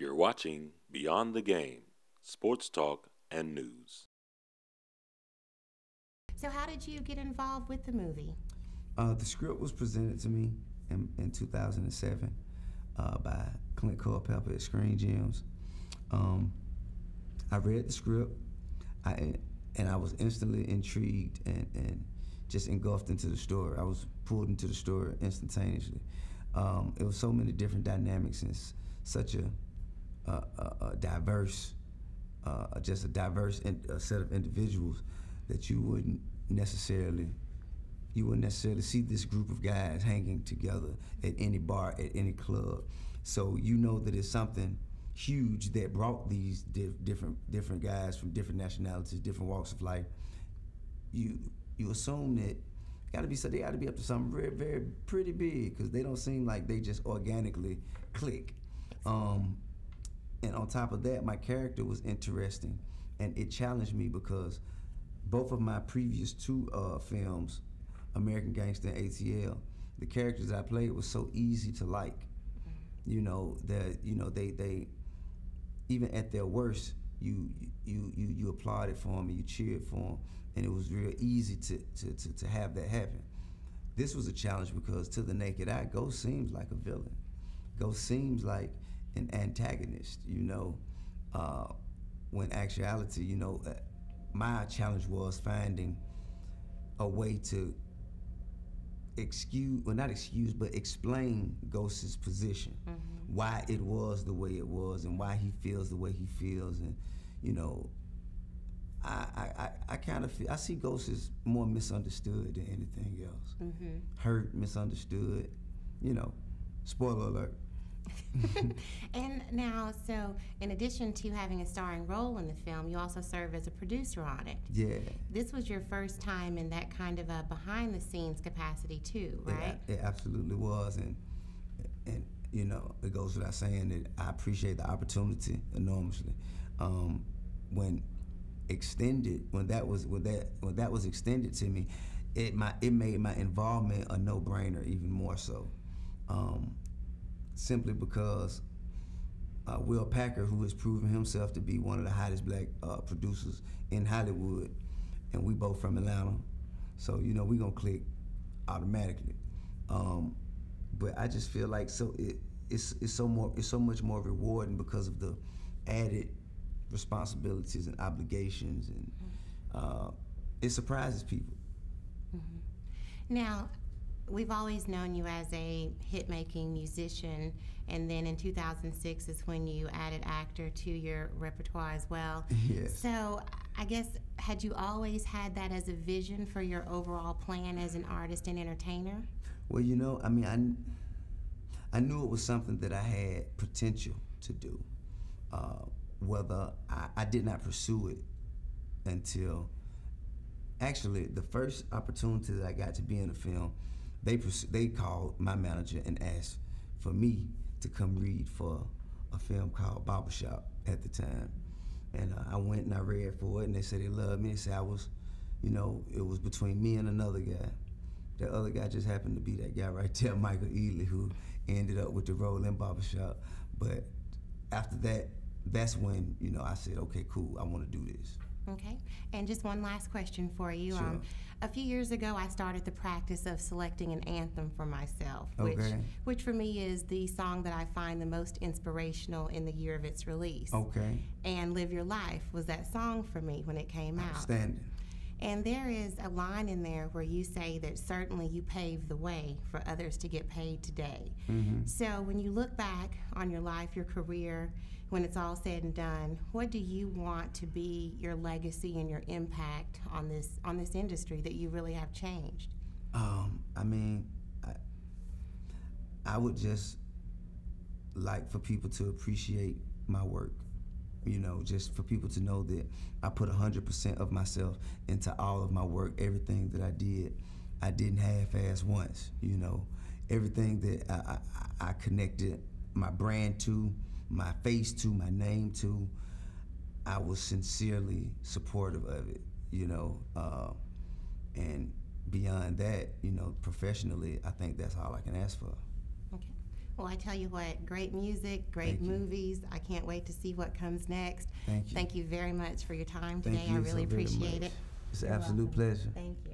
You're watching Beyond the Game, sports talk and news. So, how did you get involved with the movie? The script was presented to me in 2007 by Clint Culpepper at Screen Gems. Um, I read the script, I, and I was instantly intrigued and just engulfed into the story. I was pulled into the story instantaneously. It was so many different dynamics and such a diverse, just a diverse set of individuals that necessarily you wouldn't necessarily see this group of guys hanging together at any bar, at any club. So you know that it's something huge that brought these different guys from different nationalities, different walks of life. You assume that they got to be up to something very, very pretty big, because they don't seem like they just organically click. And on top of that, my character was interesting, and it challenged me because both of my previous two films, American Gangster and ATL, the characters I played was so easy to like. You know that they even at their worst, you applauded for them and you cheered for them, and it was real easy to have that happen. This was a challenge because to the naked eye, Ghost seems like a villain. Ghost seems like an antagonist, when actuality, my challenge was finding a way to explain Ghost's position, why it was the way it was, and why he feels the way he feels, and I kind of feel I see Ghost as more misunderstood than anything else. Hurt, misunderstood, spoiler alert. And now, so in addition to having a starring role in the film, you also serve as a producer on it. Yeah. This was your first time in that kind of a behind-the-scenes capacity too, right? It absolutely was, and it goes without saying that I appreciate the opportunity enormously. When that was extended to me, it made my involvement a no-brainer even more so. Simply because Will Packer, who has proven himself to be one of the hottest black producers in Hollywood, and we both from Atlanta, so we gonna click automatically. But I just feel like it's so much more rewarding because of the added responsibilities and obligations, and it surprises people. Now, we've always known you as a hit-making musician, and then in 2006 is when you added actor to your repertoire as well. Yes. So I guess, had you always had that as a vision for your overall plan as an artist and entertainer? Well, I knew it was something that I had potential to do. Whether I did not pursue it until, actually, the first opportunity that I got to be in a film, they called my manager and asked for me to come read for a film called Barbershop at the time. And I went and I read for it, and they said they loved me. They said it was between me and another guy. The other guy just happened to be that guy right there, Michael Ealy, who ended up with the role in Barbershop. But after that, that's when, I said, okay, cool, I want to do this. Okay, and just one last question for you. Sure. A few years ago, I started the practice of selecting an anthem for myself, Okay. which for me is the song that I find the most inspirational in the year of its release. Okay. And Live Your Life was that song for me when it came out. Outstanding. And there is a line in there where you say that certainly you paved the way for others to get paid today. So when you look back on your life, your career, when it's all said and done, what do you want to be your legacy and your impact on this industry that you really have changed? I would just like for people to appreciate my work. Just for people to know that I put 100% of myself into all of my work. Everything that I did, I didn't half-ass once. Everything that I connected my brand to, my face to, my name to, I was sincerely supportive of it. And beyond that, professionally, I think that's all I can ask for. Okay. Well, I tell you what, great music, great Thank you. movies. I can't wait to see what comes next. Thank you. Thank you very much for your time today. Thank you I really so very appreciate much. it. It's an You're absolute welcome. pleasure. Thank you.